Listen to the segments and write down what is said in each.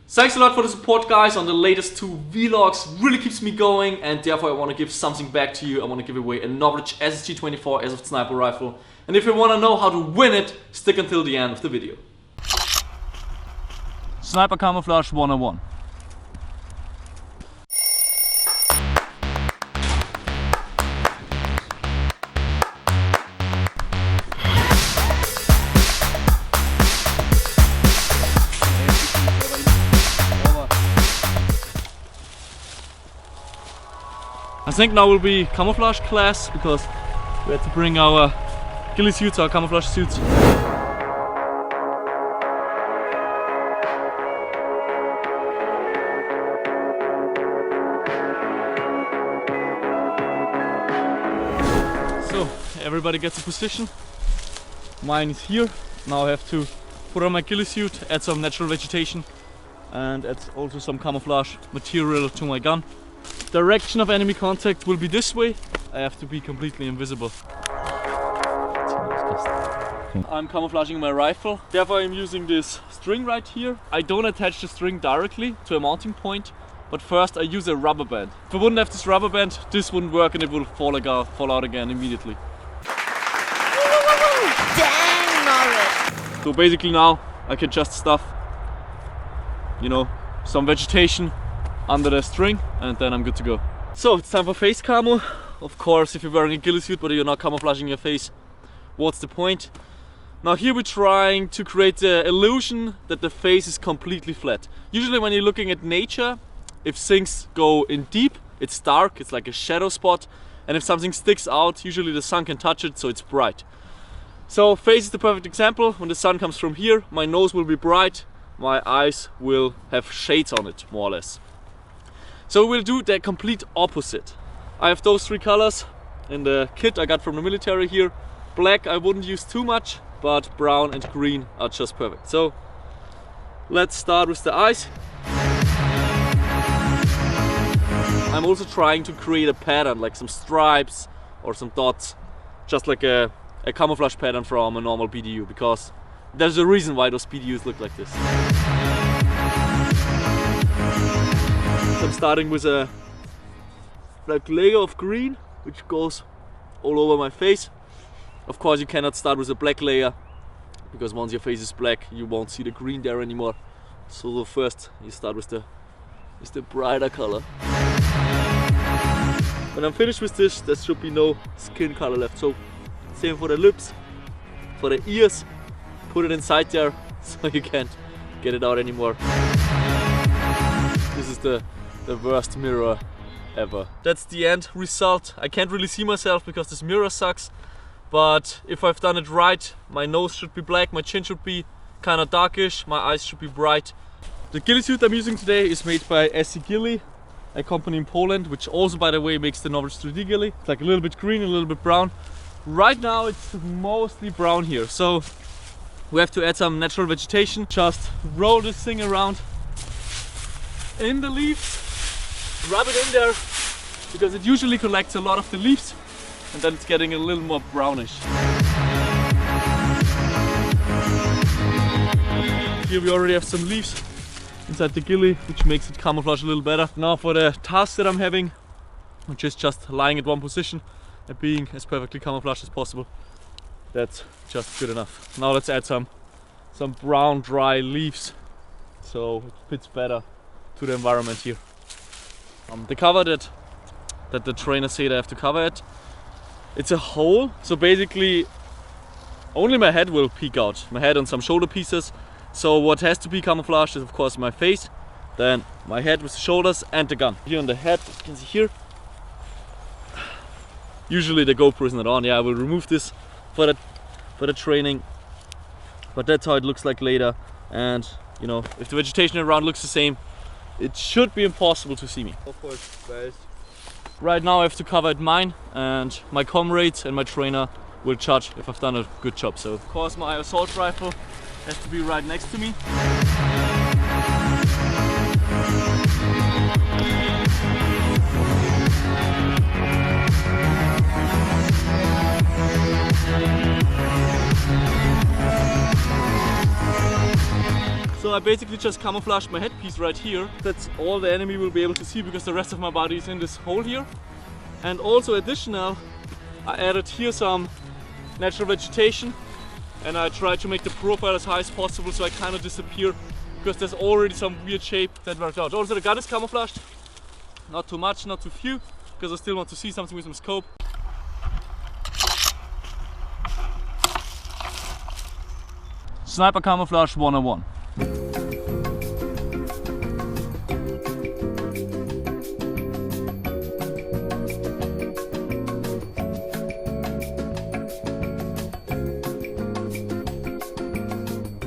Thanks a lot for the support, guys, on the latest 2 vlogs. Really keeps me going, and therefore I want to give something back to you. I want to give away a NOVRITSCH SSG24 airsoft sniper rifle. And if you want to know how to win it, stick until the end of the video. Sniper Camouflage 101. I think now will be camouflage class because we had to bring our ghillie suits, our camouflage suits. So everybody gets a position. Mine is here. Now I have to put on my ghillie suit, add some natural vegetation, and add also some camouflage material to my gun. Direction of enemy contact will be this way. I have to be completely invisible. I'm camouflaging my rifle, therefore I'm using this string right here. I don't attach the string directly to a mounting point, but first I use a rubber band. If I wouldn't have this rubber band, this wouldn't work and it will fall out again immediately. Dang, Norris! So basically now I can just stuff, you know, some vegetation under the string, and then I'm good to go. So it's time for face camo. Of course, if you're wearing a ghillie suit but you're not camouflaging your face, what's the point? Now here we're trying to create the illusion that the face is completely flat. Usually when you're looking at nature, if things go in deep, it's dark, it's like a shadow spot, and if something sticks out, usually the sun can touch it, so it's bright. So face is the perfect example. When the sun comes from here, my nose will be bright, my eyes will have shades on it, more or less. So we'll do the complete opposite. I have those 3 colors in the kit I got from the military here. Black I wouldn't use too much, but brown and green are just perfect. So let's start with the eyes. I'm also trying to create a pattern, like some stripes or some dots, just like a camouflage pattern from a normal BDU, because there's a reason why those BDUs look like this. I'm starting with a black layer of green, which goes all over my face. Of course, you cannot start with a black layer, because once your face is black, you won't see the green there anymore. So first, you start with the brighter color. When I'm finished with this, there should be no skin color left. So same for the lips, for the ears. Put it inside there, so you can't get it out anymore. This is the worst mirror ever. That's the end result. I can't really see myself because this mirror sucks, but if I've done it right, my nose should be black, my chin should be kind of darkish, my eyes should be bright. The ghillie suit I'm using today is made by Ghillie, a company in Poland, which also, by the way, makes the NOVRITSCH 3D ghillie. It's like a little bit green, a little bit brown. Right now it's mostly brown here, so we have to add some natural vegetation. Just roll this thing around in the leaves. Rub it in there, because it usually collects a lot of the leaves, and then it's getting a little more brownish. Here we already have some leaves inside the ghillie, which makes it camouflage a little better. Now for the task that I'm having, which is just lying at one position and being as perfectly camouflaged as possible, that's just good enough. Now let's add some brown dry leaves, so it fits better to the environment here. The cover that the trainer said I have to cover it, it's a hole, so basically only my head will peek out, my head and some shoulder pieces. So what has to be camouflaged is of course my face, then my head with the shoulders and the gun. Here on the head, you can see here, usually the GoPro is not on. Yeah, I will remove this for the training, but that's how it looks like later. And you know, if the vegetation around looks the same, it should be impossible to see me. Right now I have to cover it mine, and my comrades and my trainer will judge if I've done a good job. So of course my assault rifle has to be right next to me. So I basically just camouflaged my headpiece right here. That's all the enemy will be able to see because the rest of my body is in this hole here. And also additional, I added here some natural vegetation and I tried to make the profile as high as possible so I kind of disappear because there's already some weird shape that worked out. Also the gun is camouflaged, not too much, not too few, because I still want to see something with some scope. Sniper camouflage 101.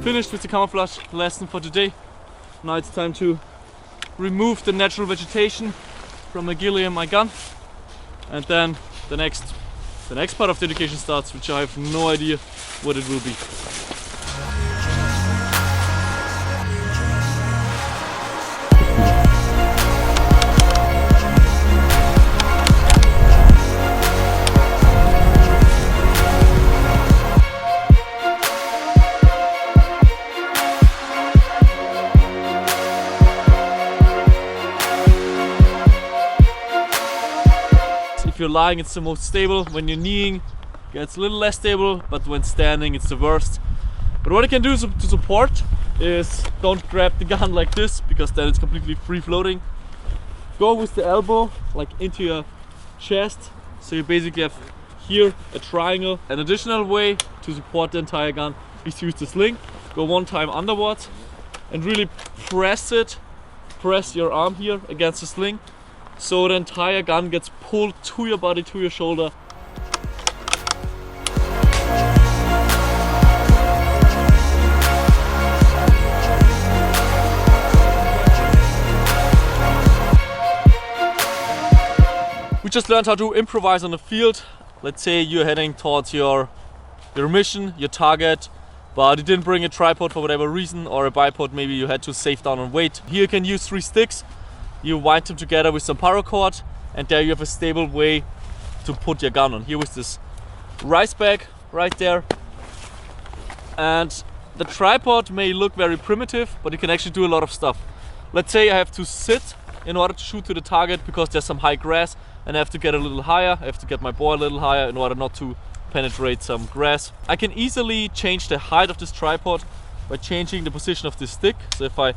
Finished with the camouflage lesson for today. Now it's time to remove the natural vegetation from my ghillie and my gun, and then the next part of the education starts, which I have no idea what it will be. If you're lying, it's the most stable. When you're kneeling, it gets a little less stable, but when standing, it's the worst. But what I can do to support is don't grab the gun like this, because then it's completely free floating. Go with the elbow like into your chest, so you basically have here a triangle. An additional way to support the entire gun is to use the sling. Go one time underwards and really press your arm here against the sling, so the entire gun gets pulled to your body, to your shoulder. We just learned how to improvise on the field. Let's say you're heading towards your mission, your target, but you didn't bring a tripod for whatever reason, or a bipod, maybe you had to save down on weight. Here you can use 3 sticks. You wind them together with some paracord, and there you have a stable way to put your gun on. Here with this rice bag right there. And the tripod may look very primitive, but you can actually do a lot of stuff. Let's say I have to sit in order to shoot to the target because there's some high grass, and I have to get a little higher. I have to get my bow a little higher in order not to penetrate some grass. I can easily change the height of this tripod by changing the position of this stick. So if I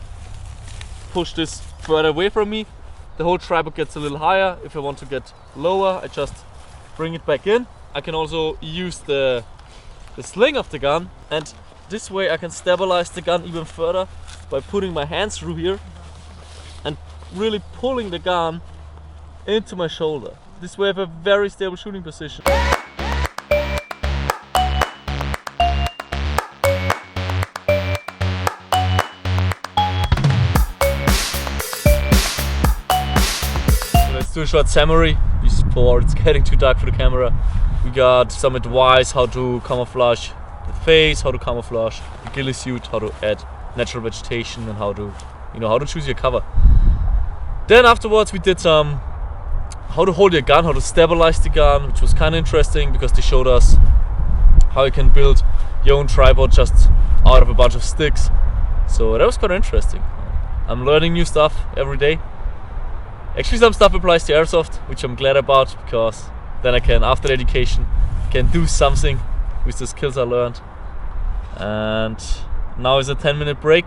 push this further away from me, the whole tripod gets a little higher. If I want to get lower, I just bring it back in. I can also use the sling of the gun, and this way I can stabilize the gun even further by putting my hands through here and really pulling the gun into my shoulder. This way I have a very stable shooting position. Let's do a short summary before it's getting too dark for the camera. We got some advice how to camouflage the face, how to camouflage the ghillie suit, how to add natural vegetation, and how to choose your cover. Then afterwards we did some how to hold your gun, how to stabilize the gun, which was kind of interesting because they showed us how you can build your own tripod just out of a bunch of sticks. So that was quite interesting. I'm learning new stuff every day. Actually, some stuff applies to airsoft, which I'm glad about, because then I can, after the education, can do something with the skills I learned. And now is a 10-minute break.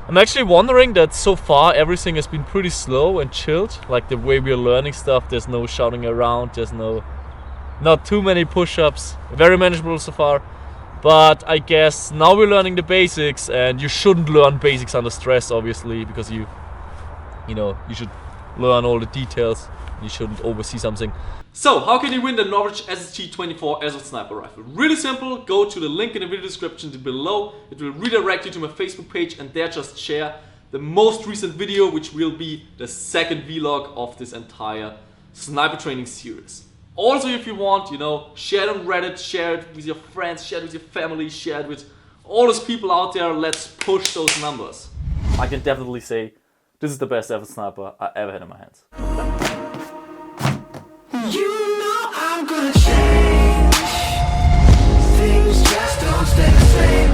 I'm actually wondering that so far everything has been pretty slow and chilled, like the way we're learning stuff. There's no shouting around, there's not too many push-ups, very manageable so far. But I guess now we're learning the basics, and you shouldn't learn basics under stress, obviously, because you should learn all the details. You shouldn't oversee something. So, how can you win the NOVRITSCH SSG24 Airsoft Sniper Rifle? Really simple. Go to the link in the video description below. It will redirect you to my Facebook page, and there just share the most recent video, which will be the second vlog of this entire sniper training series. Also, if you want, share it on Reddit, share it with your friends, share it with your family, share it with all those people out there. Let's push those numbers. I can definitely say this is the best airsoft sniper I ever had in my hands. I'm gonna change. Things just don't stay the same.